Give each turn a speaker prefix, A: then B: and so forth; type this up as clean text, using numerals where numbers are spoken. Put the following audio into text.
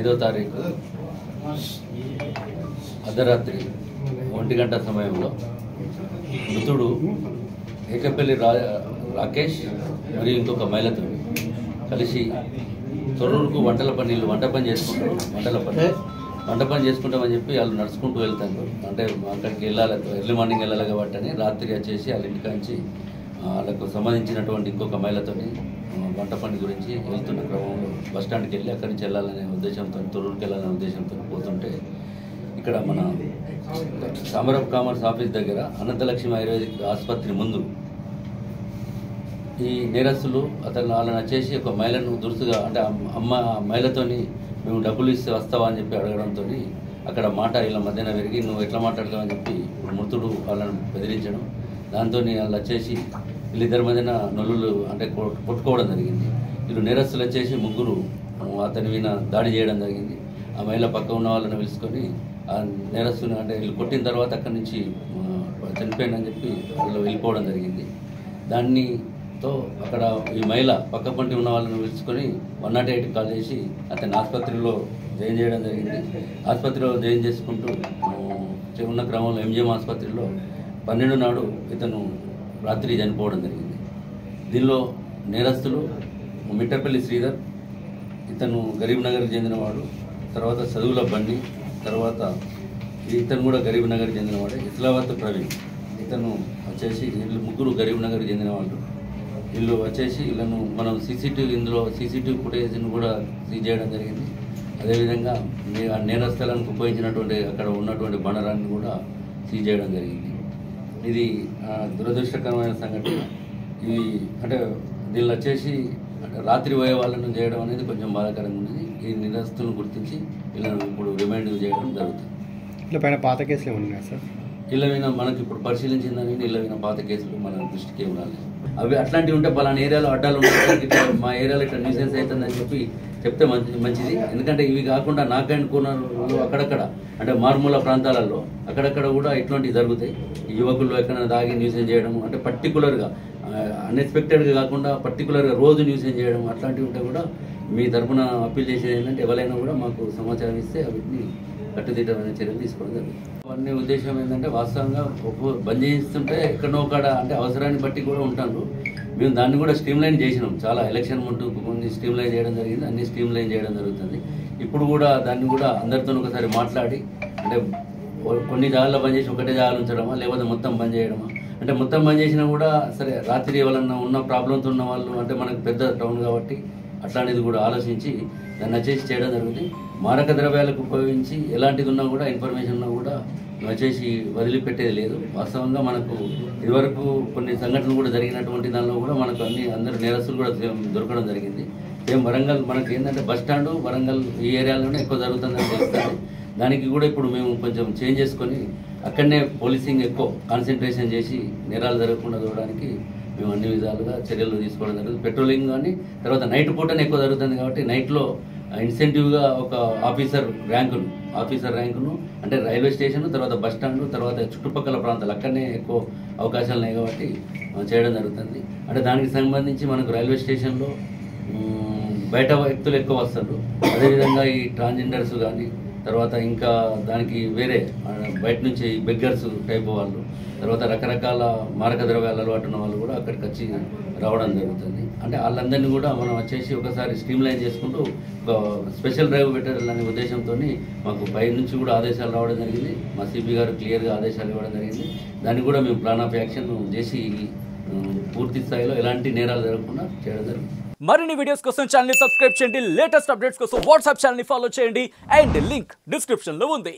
A: 5వ తారీఖు అర్ధరాత్రి 1 గంట సమయంలో మృతుడు ఏకపల్లి రాకేష్ మరియు ఇంకొక మహిళతో కలిసి తొర్రూరుకు వంట పని చేసుకుంటామని చెప్పి వాళ్ళు నడుచుకుంటూ వెళ్తారు. అంటే అక్కడికి వెళ్ళాలి, ఎర్లీ మార్నింగ్ వెళ్ళాలి కాబట్టి అని రాత్రి వచ్చేసి వాళ్ళ ఇంటికాంచి వాళ్ళకు సంబంధించినటువంటి ఇంకొక మహిళతోని వంట పని గురించి వెళ్తున్న క్రమంలో బస్టాండ్కి వెళ్ళి అక్కడి నుంచి వెళ్ళాలనే ఉద్దేశంతో, తొర్రూరుకి వెళ్ళాలనే ఉద్దేశంతో పోతుంటే ఇక్కడ మన ఛాంబర్ ఆఫ్ కామర్స్ ఆఫీస్ దగ్గర అనంతలక్ష్మి ఆయుర్వేదిక్ ఆసుపత్రి ముందు ఈ నేరస్తులు వాళ్ళని వచ్చేసి ఒక మహిళను దురుసుగా, అంటే మహిళతోని మేము డబ్బులు ఇస్తే వస్తావా అని చెప్పి అడగడంతో అక్కడ మాట వీళ్ళ మధ్యన పెరిగి నువ్వు ఎట్లా మాట్లాడతావు అని చెప్పి మృతుడు వాళ్ళని బెదిరించడం. దాంతో వాళ్ళు వచ్చేసి వీళ్ళిద్దరి మధ్యన నొల్లులు అంటే కొట్టుకోవడం జరిగింది. వీళ్ళు నేరస్తులు వచ్చేసి ముగ్గురు అతని మీద దాడి చేయడం జరిగింది. ఆ మహిళ పక్క ఉన్న వాళ్ళని పిలుచుకొని ఆ నేరస్తుని అంటే వీళ్ళు కొట్టిన తర్వాత అక్కడి నుంచి చనిపోయిందని చెప్పి వాళ్ళు వెళ్ళిపోవడం జరిగింది. దానితో అక్కడ ఈ మహిళ పక్క పంటి ఉన్న వాళ్ళని పిలుచుకొని 108 కాల్ చేసి అతని ఆసుపత్రిలో జాయిన్ చేయడం జరిగింది. ఆసుపత్రిలో జాయిన్ చేసుకుంటూ ఉన్న క్రమంలో ఎంజిఎం ఆసుపత్రిలో 12 నాడు ఇతను రాత్రి చనిపోవడం జరిగింది. దీనిలో నేరస్తులు మిట్టపల్లి శ్రీధర్, ఇతను గరీబ్ నగర్కి చెందినవాడు, తర్వాత చదువుల బండి, తర్వాత ఇతను కూడా గరీబ్ నగర్కి చెందినవాడే. ఇస్లావత్ ప్రవీణ్, ఇతను వచ్చేసి వీళ్ళు ముగ్గురు గరీబ్ నగర్కి చెందినవాళ్ళు. వీళ్ళు వచ్చేసి వీళ్ళను మనం సీసీటీవీ ఫుటేజ్ను కూడా సీజ్ చేయడం జరిగింది. అదేవిధంగా నేరస్థలానికి ఉపయోగించినటువంటి అక్కడ ఉన్నటువంటి బండరాన్ని కూడా సీజ్ చేయడం జరిగింది. ఇది దురదృష్టకరమైన సంఘటన. ఇది అంటే దీనిలో వచ్చేసి రాత్రి పోయే వాళ్ళను చేయడం అనేది కొంచెం బాధాకరంగా ఉంది. ఈ నేరస్తులను గుర్తించి వీళ్ళను ఇప్పుడు రిమైండ్ చేయడం జరుగుతుంది.
B: ఇలా పైన పాత కేసులు ఏమన్నా సార్?
A: ఇళ్ళ మీద మనకి ఇప్పుడు పరిశీలించిందని ఇళ్ళ మీద పాత కేసులు మన దృష్టికి ఉండాలి. అవి అట్లాంటివి ఉంటే పలానా ఏరియాలో అడ్డాలు ఉంటాయి, మా ఏరియాలో ఇట్లా న్యూసెన్స్ అవుతుందని చెప్పి చెప్తే మంచిది. ఎందుకంటే ఇవి కాకుండా నాగార్జున కోనర్లో అక్కడక్కడ అంటే మారుమూల ప్రాంతాలలో అక్కడక్కడ కూడా ఇట్లాంటివి జరుగుతాయి. యువకులు ఎక్కడైనా దాగి న్యూసెన్స్ చేయడం, అంటే పర్టికులర్గా అన్ఎక్స్పెక్టెడ్గా కాకుండా పర్టికులర్గా రోజు న్యూసెన్స్ చేయడం అట్లాంటివి ఉంటే కూడా మీ తరఫున అప్పీల్ చేసేది ఏంటంటే ఎవరైనా కూడా మాకు సమాచారం ఇస్తే వీటిని కట్టుదిట్టమైన చర్యలు తీసుకోవడం జరుగుతుంది. అవన్నీ ఉద్దేశం ఏంటంటే వాస్తవంగా బంద్ చేయిస్తుంటే ఎక్కడో కాడ అంటే అవసరాన్ని బట్టి కూడా ఉంటాను. మేము దాన్ని కూడా స్ట్రీమ్లైన్ చేసినాం. చాలా ఎలక్షన్ ముందు కొన్ని స్ట్రీమ్లైన్ చేయడం జరిగింది, అన్ని స్ట్రీమ్లైన్ చేయడం జరుగుతుంది. ఇప్పుడు కూడా దాన్ని కూడా అందరితో ఒకసారి మాట్లాడి అంటే కొన్ని జాగాల్లో బంద్ చేసి ఒకటే జాగాలు ఉంచడమా లేకపోతే మొత్తం బంద్ చేయడమా, అంటే మొత్తం బంద్ చేసినా కూడా సరే రాత్రి ఎవరన్నా ఉన్న ప్రాబ్లంతో ఉన్న వాళ్ళు అంటే మనకు పెద్ద టౌన్ కాబట్టి అట్లాంటిది కూడా ఆలోచించి దాన్ని వచ్చేసి చేయడం జరుగుతుంది. మారక ద్రవ్యాలకు ఉపయోగించి ఎలాంటిది ఉన్నా కూడా ఇన్ఫర్మేషన్ ఉన్నా కూడా వచ్చేసి వదిలిపెట్టేది లేదు. వాస్తవంగా మనకు ఇదివరకు కొన్ని సంఘటనలు కూడా జరిగినటువంటి దానిలో కూడా మనకు అందరు నేరస్తులు కూడా దొరకడం జరిగింది. సేమ్ వరంగల్ మనకి ఏంటంటే బస్ స్టాండ్ వరంగల్ ఈ ఏరియాలోనే ఎక్కువ జరుగుతుందని తెలుస్తుంది. దానికి కూడా ఇప్పుడు మేము కొంచెం చేంజ్ చేసుకొని అక్కడనే పోలీసింగ్ ఎక్కువ కాన్సన్ట్రేషన్ చేసి నేరాలు జరగకుండా చూడడానికి మేము అన్ని విధాలుగా చర్యలు తీసుకోవడం జరుగుతుంది. పెట్రోలింగ్ కానీ తర్వాత నైట్ పూటనే ఎక్కువ జరుగుతుంది కాబట్టి నైట్లో ఇన్సెంటివ్గా ఒక ఆఫీసర్ ర్యాంకును అంటే రైల్వే స్టేషన్, తర్వాత బస్ స్టాండ్, తర్వాత చుట్టుపక్కల ప్రాంతాలు అక్కడనే ఎక్కువ అవకాశాలు ఉన్నాయి కాబట్టి చేయడం జరుగుతుంది. అంటే దానికి సంబంధించి మనకు రైల్వే స్టేషన్లో బయట వ్యక్తులు ఎక్కువ వస్తారు. అదేవిధంగా ఈ ట్రాన్స్జెండర్స్ కానీ తర్వాత ఇంకా దానికి వేరే బయట నుంచి బెగ్గర్స్ టైప్ వాళ్ళు, తర్వాత రకరకాల మారక ద్రవ్యాలు అలవాటు ఉన్న వాళ్ళు కూడా అక్కడికి వచ్చి రావడం జరుగుతుంది. అంటే వాళ్ళందరినీ కూడా మనం వచ్చేసి ఒకసారి స్ట్రీమ్లైన్ చేసుకుంటూ ఒక స్పెషల్ డ్రైవ్ పెట్టాలనే ఉద్దేశంతో మాకు పై నుంచి కూడా ఆదేశాలు రావడం జరిగింది. మా సిపి గారు క్లియర్గా ఆదేశాలు ఇవ్వడం జరిగింది. దాన్ని కూడా మేము ప్లాన్ ఆఫ్ యాక్షన్ చేసి పూర్తి స్థాయిలో ఎలాంటి నేరాలు జరగకుండా చేయడం జరుగుతుంది.
C: మరిన్ని వీడియోస్ కోసం ఛానల్ ని సబ్స్క్రైబ్ చేయండి. లేటెస్ట్ అప్డేట్స్ కోసం వాట్సాప్ ఛానల్ ని ఫాలో చేయండి. అండ్ లింక్ డిస్క్రిప్షన్ లో ఉంది.